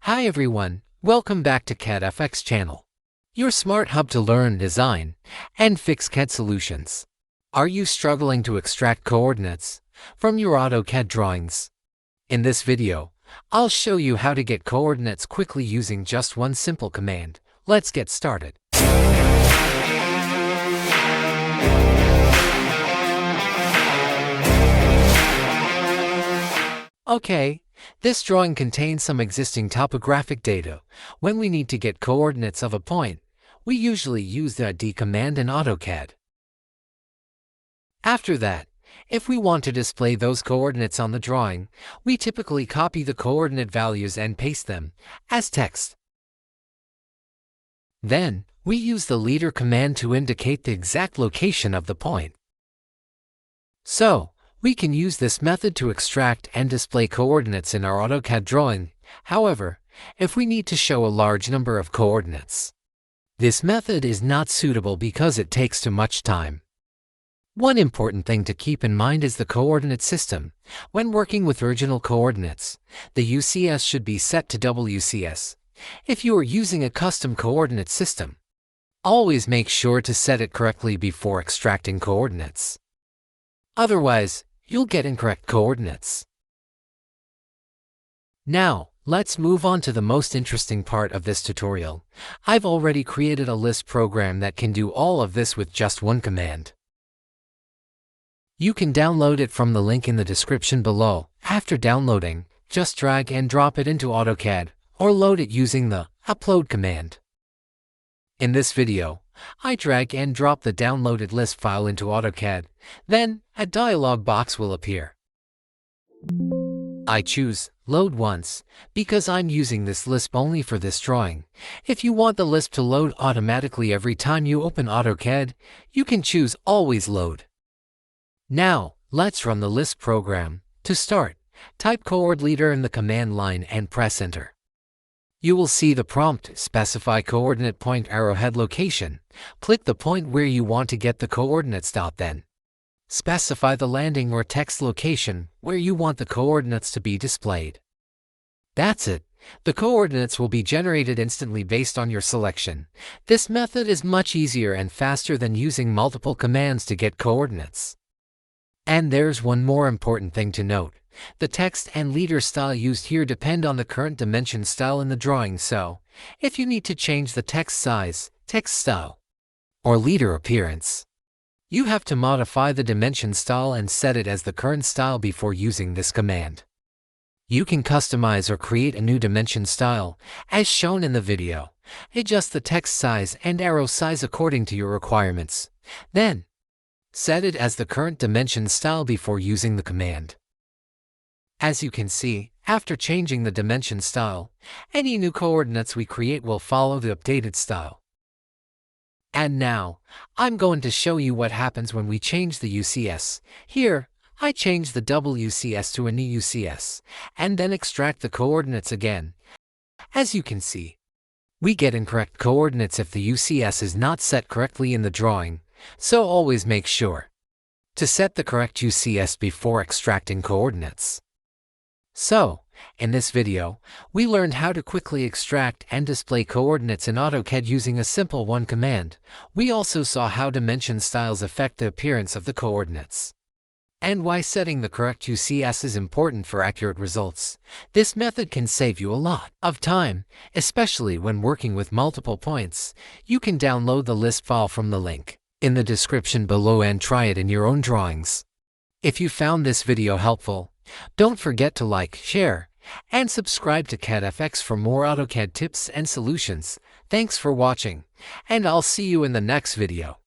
Hi everyone, welcome back to CADfx channel, your smart hub to learn, design, and fix CAD solutions. Are you struggling to extract coordinates from your AutoCAD drawings? In this video, I'll show you how to get coordinates quickly using just one simple command. Let's get started. Okay, this drawing contains some existing topographic data. When we need to get coordinates of a point, we usually use the D command in AutoCAD. After that, if we want to display those coordinates on the drawing, we typically copy the coordinate values and paste them as text. Then, we use the leader command to indicate the exact location of the point. So, we can use this method to extract and display coordinates in our AutoCAD drawing. However, if we need to show a large number of coordinates, this method is not suitable because it takes too much time. One important thing to keep in mind is the coordinate system. When working with original coordinates, the UCS should be set to WCS. If you are using a custom coordinate system, always make sure to set it correctly before extracting coordinates. Otherwise, you'll get incorrect coordinates. Now, let's move on to the most interesting part of this tutorial. I've already created a LISP program that can do all of this with just one command. You can download it from the link in the description below. After downloading, just drag and drop it into AutoCAD, or load it using the APPLOAD command. In this video, I drag and drop the downloaded LISP file into AutoCAD. Then, a dialog box will appear. I choose Load Once because I'm using this LISP only for this drawing. If you want the LISP to load automatically every time you open AutoCAD, you can choose Always Load. Now, let's run the LISP program. To start, type COORDLEADER in the command line and press Enter. You will see the prompt, specify coordinate point arrowhead location. Click the point where you want to get the coordinates. Then, specify the landing or text location where you want the coordinates to be displayed. That's it. The coordinates will be generated instantly based on your selection. This method is much easier and faster than using multiple commands to get coordinates. And there's one more important thing to note. The text and leader style used here depend on the current dimension style in the drawing, so if you need to change the text size, text style, or leader appearance, you have to modify the dimension style and set it as the current style before using this command. You can customize or create a new dimension style, as shown in the video. Adjust the text size and arrow size according to your requirements. Then, set it as the current dimension style before using the command. As you can see, after changing the dimension style, any new coordinates we create will follow the updated style. And now, I'm going to show you what happens when we change the UCS. Here, I change the WCS to a new UCS, and then extract the coordinates again. As you can see, we get incorrect coordinates if the UCS is not set correctly in the drawing, so always make sure to set the correct UCS before extracting coordinates. So, in this video, we learned how to quickly extract and display coordinates in AutoCAD using a simple one command. We also saw how dimension styles affect the appearance of the coordinates, and why setting the correct UCS is important for accurate results. This method can save you a lot of time, especially when working with multiple points. You can download the LISP file from the link in the description below and try it in your own drawings. If you found this video helpful, don't forget to like, share, and subscribe to CADfx for more AutoCAD tips and solutions. Thanks for watching, and I'll see you in the next video.